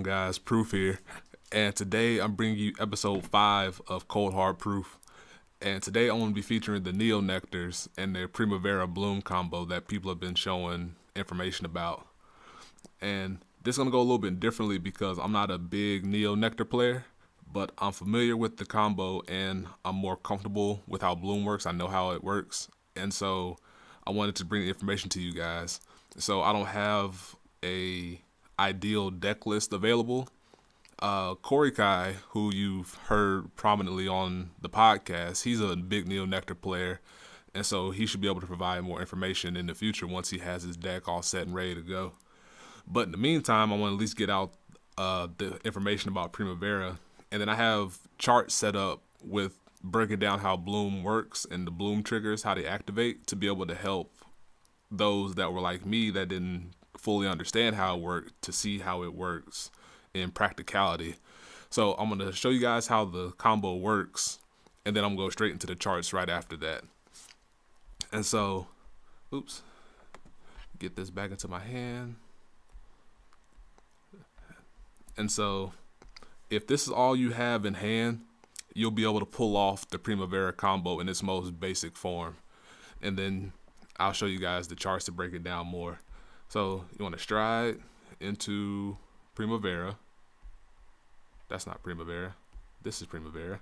guys? Proof here, and today I'm bringing you episode 5 of Cold Hard Proof. And today I'm going to be featuring the Neo Nectars and their Primavera Bloom combo that people have been showing information about. And this is going to go a little bit differently because I'm not a big Neo Nectar player, but I'm familiar with the combo and I'm more comfortable with how Bloom works. I know how it works, and so I wanted to bring the information to you guys. So I don't have a ideal deck list available. Corey Kai, who you've heard prominently on the podcast, he's a big Neo Nectar player, and so he should be able to provide more information in the future once he has his deck all set and ready to go. But in the meantime, I want to at least get out the information about Primavera, and then I have charts set up with breaking down how Bloom works and the Bloom triggers, how they activate, to be able to help those that were like me that didn't fully understand how it worked to see how it works in practicality. So I'm going to show you guys how the combo works, and then I'm going to go straight into the charts right after that. And so, get this back into my hand. And so, if this is all you have in hand, you'll be able to pull off the Primavera combo in its most basic form. And then I'll show you guys the charts to break it down more. So you want to stride into Primavera. That's not Primavera. This is Primavera.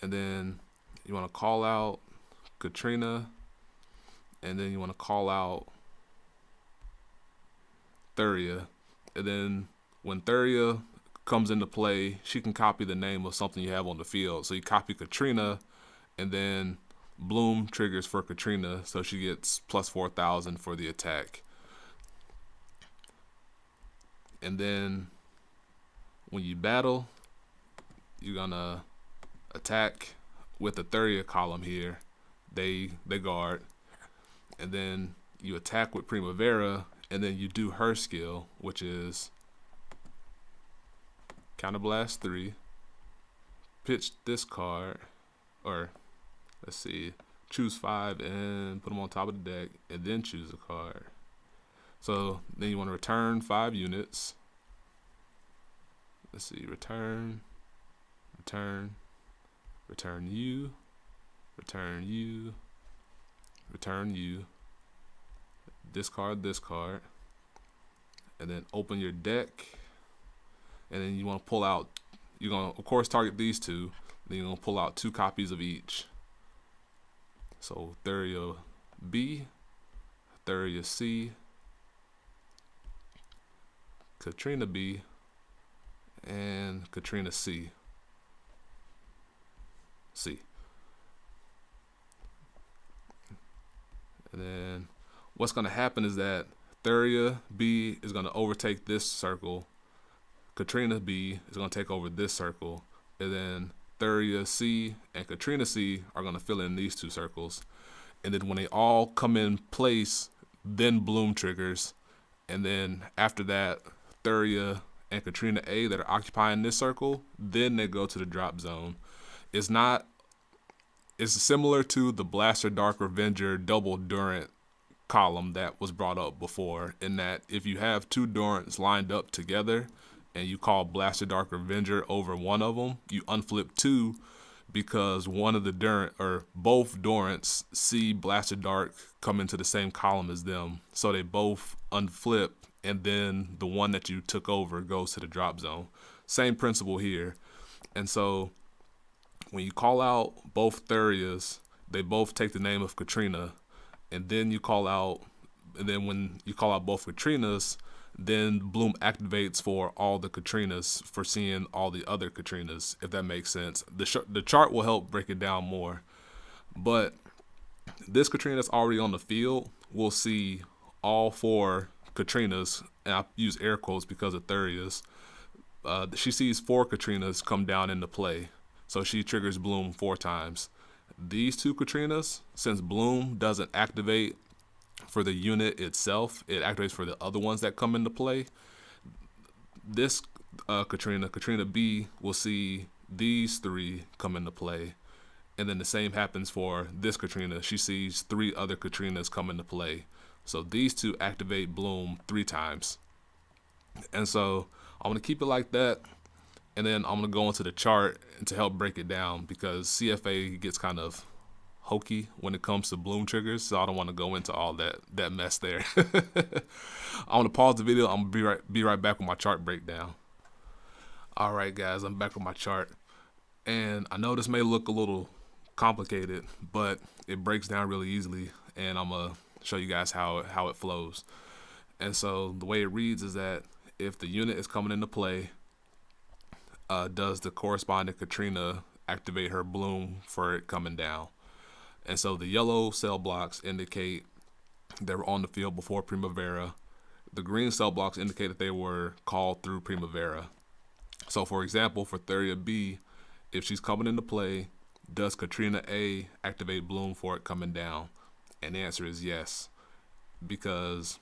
And then you want to call out Katrina. And then you want to call out Thuria. And then when Thuria comes into play, she can copy the name of something you have on the field. So you copy Katrina, and then Bloom triggers for Katrina, so she gets plus 4,000 for the attack. And then when you battle, you're gonna attack with the Thuria column here. They guard, and then you attack with Primavera, and then you do her skill, which is Counterblast 3. Pitch this card, or let's see, choose 5 and put them on top of the deck, and then choose a card. So then you want to return 5 units. Let's see, return you, return you, discard this card, and then open your deck, and then you want to pull out, you're going to of course target these two, then you're going to pull out 2 copies of each. So Thuria B, Thuria C, Katrina B, and Katrina C. And then what's going to happen is that Thuria B is going to overtake this circle, Katrina B is going to take over this circle, and then Thuria C and Katrina C are going to fill in these 2 circles. And then when they all come in place, then Bloom triggers. And then after that, Thuria and Katrina A that are occupying this circle, then they go to the drop zone. It's similar to the Blaster Dark Revenger double Durant column that was brought up before, in that if you have 2 Durants lined up together and you call Blaster Dark Revenger over one of them, you unflip 2 because one of the Durant, or both Durants, see Blaster Dark come into the same column as them. So they both unflip, and then the one that you took over goes to the drop zone. Same principle here. And so when you call out both Thurias, they both take the name of Katrina, and then you call out, and then when you call out both Katrinas, then Bloom activates for all the Katrinas for seeing all the other Katrinas, if that makes sense. The chart will help break it down more. But this Katrina that's already on the field will see all 4 Katrinas, and I use air quotes because of Thurias. She sees 4 Katrinas come down into play, so she triggers Bloom 4 times. These 2 Katrinas, since Bloom doesn't activate for the unit itself, it activates for the other ones that come into play. This Katrina B, will see these 3 come into play, and then the same happens for this Katrina. She sees 3 other Katrinas come into play. So these 2 activate Bloom 3 times. And so I'm gonna keep it like that, and then I'm gonna go into the chart to help break it down because CFA gets kind of hokey when it comes to bloom triggers, so I don't want to go into all that mess there. I'm gonna pause the video. I'm gonna be right back with my chart breakdown. All right, guys, I'm back with my chart, and I know this may look a little complicated, but it breaks down really easily, and I'm gonna show you guys how it flows. And so the way it reads is that if the unit is coming into play, does the corresponding Katrina activate her bloom for it coming down? And so the yellow cell blocks indicate they were on the field before Primavera. The green cell blocks indicate that they were called through Primavera. So for example, for Thuria B, if she's coming into play, does Katrina A activate bloom for it coming down? And the answer is yes, because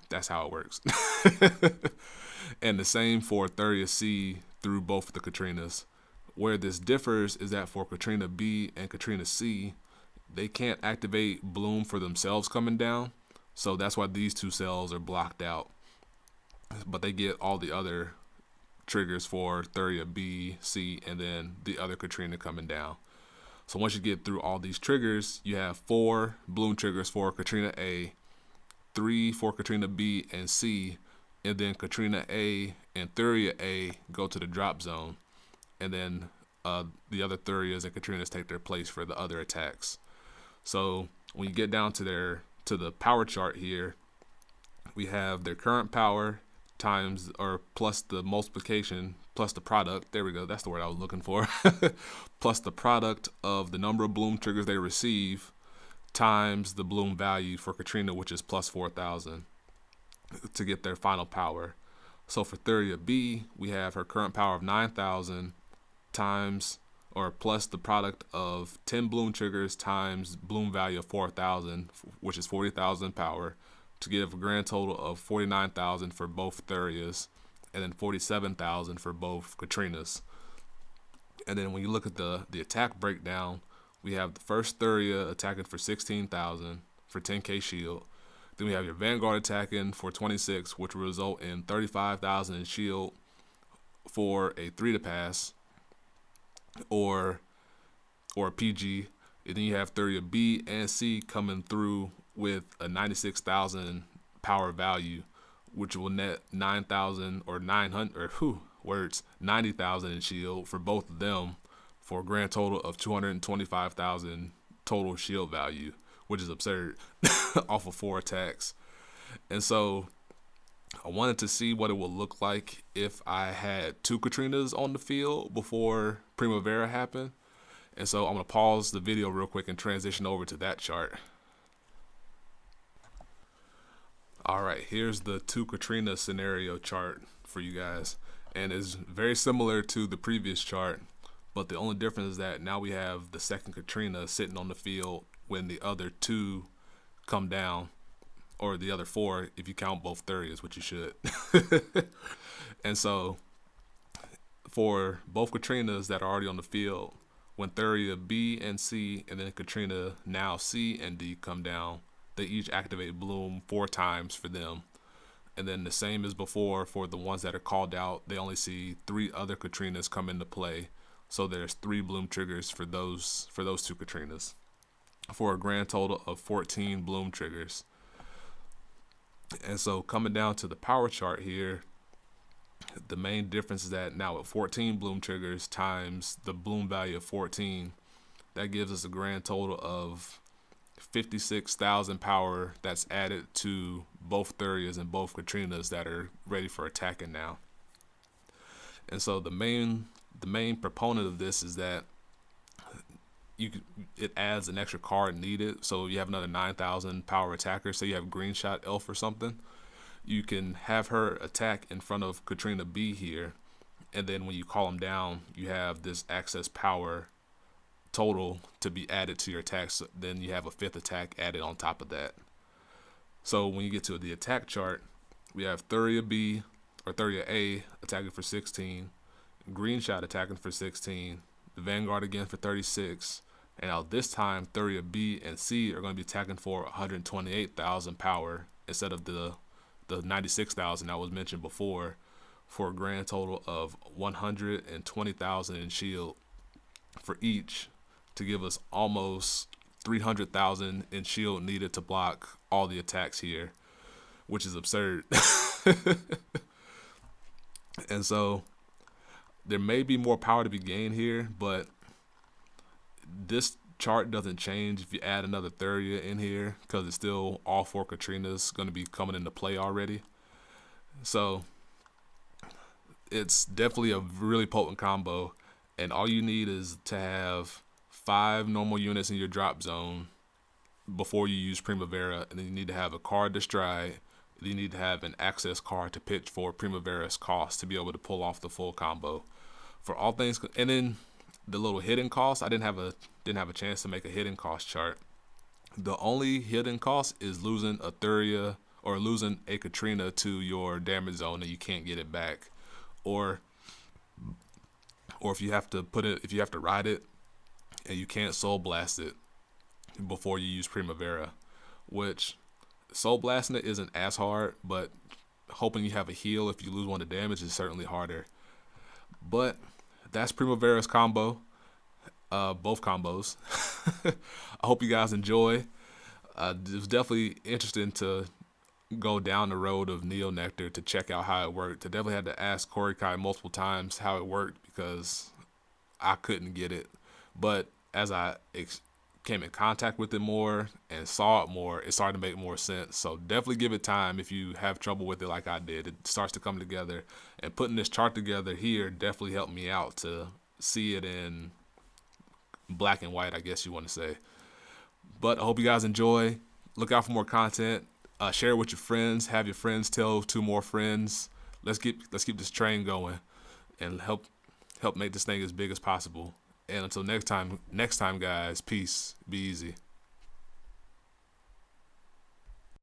that's how it works. And the same for Thuria C through both the Katrinas. Where this differs is that for Katrina B and Katrina C, they can't activate bloom for themselves coming down. So that's why these two cells are blocked out. But they get all the other triggers for Thuria B, C, and then the other Katrina coming down. So once you get through all these triggers, you have 4 bloom triggers for Katrina A, 3 for Katrina B and C, and then Katrina A and Thuria A go to the drop zone, and then the other Thurias and Katrinas take their place for the other attacks. So when you get down to the power chart here, we have their current power times or plus the multiplication plus the product. There we go. That's the word I was looking for. Plus the product of the number of bloom triggers they receive times the bloom value for Katrina, which is plus 4,000, to get their final power. So for Thuria B, we have her current power of 9,000 times or plus the product of 10 bloom triggers times bloom value of 4,000, which is 40,000 power, to give a grand total of 49,000 for both Thurias and then 47,000 for both Katrinas. And then when you look at the attack breakdown, we have the first Thuria attacking for 16,000 for 10k shield. Then we have your Vanguard attacking for 26, which will result in 35,000 in shield for a 3 to pass or a PG. And then you have Thuria B and C coming through with a 96,000 power value, which will net 9,000 or 900 or 90,000 in shield for both of them, for a grand total of 225,000 total shield value, which is absurd off of 4 attacks. And so I wanted to see what it would look like if I had 2 Katrinas on the field before Primavera happened. And so I'm going to pause the video real quick and transition over to that chart. All right, here's the 2 Katrina scenario chart for you guys. And it's very similar to the previous chart, but the only difference is that now we have the second Katrina sitting on the field when the other 2 come down, or the other 4 if you count both Thurias, which you should. And so for both Katrinas that are already on the field, when Thuria B and C and then Katrina now C and D come down, they each activate bloom 4 times for them. And then the same as before for the ones that are called out, they only see 3 other Katrinas come into play. So there's 3 bloom triggers for those 2 Katrinas, for a grand total of 14 bloom triggers. And so coming down to the power chart here, the main difference is that now with 14 bloom triggers times the bloom value of 14, that gives us a grand total of 56,000 power that's added to both Thurias and both Katrinas that are ready for attacking now. And so the main proponent of this is that it adds an extra card needed. So you have another 9,000 power attacker. Say you have Green Shot Elf or something, you can have her attack in front of Katrina B here, and then when you call them down, you have this access power total to be added to your attacks. Then you have a 5th attack added on top of that. So when you get to the attack chart, we have Thuria B or Thuria A attacking for 16, Green Shot attacking for 16, the Vanguard again for 36, and now this time Thuria B and C are going to be attacking for 128,000 power instead of the the 96,000 that was mentioned before, for a grand total of 120,000 in shield for each, to give us almost 300,000 in shield needed to block all the attacks here, which is absurd. And so there may be more power to be gained here, but this chart doesn't change if you add another Thuria in here, because it's still all 4 Katrinas going to be coming into play already. So it's definitely a really potent combo, and all you need is to have 5 normal units in your drop zone before you use Primavera, and then you need to have a card to stride. You need to have an access card to pitch for Primavera's cost to be able to pull off the full combo. For all things, and then the little hidden cost, I didn't have a chance to make a hidden cost chart. The only hidden cost is losing a Thuria or losing a Katrina to your damage zone and you can't get it back, or if you have to ride it and you can't soul blast it before you use Primavera, which soul blasting it isn't as hard, but hoping you have a heal if you lose one to damage is certainly harder. But that's Primavera's combo, both combos. I hope you guys enjoy. It was definitely interesting to go down the road of Neo Nectar to check out how it worked. I definitely had to ask Corey Kai multiple times how it worked because I couldn't get it. But as I came in contact with it more and saw it more, it started to make more sense. So definitely give it time if you have trouble with it like I did. It starts to come together, and putting this chart together here definitely helped me out to see it in black and white, I guess you want to say. But I hope you guys enjoy. Look out for more content. Share it with your friends. Have your friends tell 2 more friends. Let's keep this train going and help make this thing as big as possible. And until next time, guys, peace. Be easy.